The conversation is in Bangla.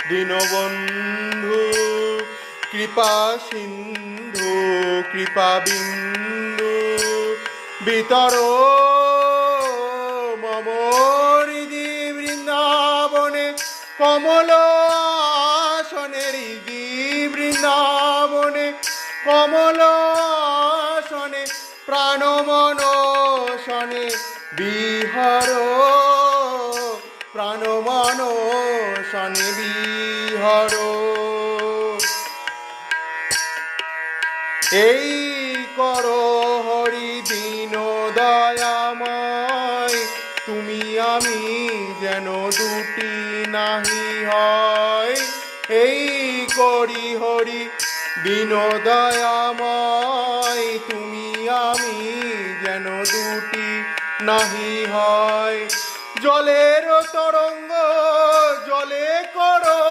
দীনবন্ধু কৃপা সিন্ধু কৃপা বিন্দু বিতর মম হৃদি বৃন্দাবনে কমল আসনে হৃদি বৃন্দাবনে কমল আসনে প্রাণ মন শনে বিহর প্রাণ মন শনে বিহর। এই কর হরি দীন দয়াময়, তুমি আমি যেন দুটি নাহি হয়। এই করি হরি দীন দয়াময়, তুমি আমি যেন দুটি নাহি হয়। জলের তরঙ্গ জলে করো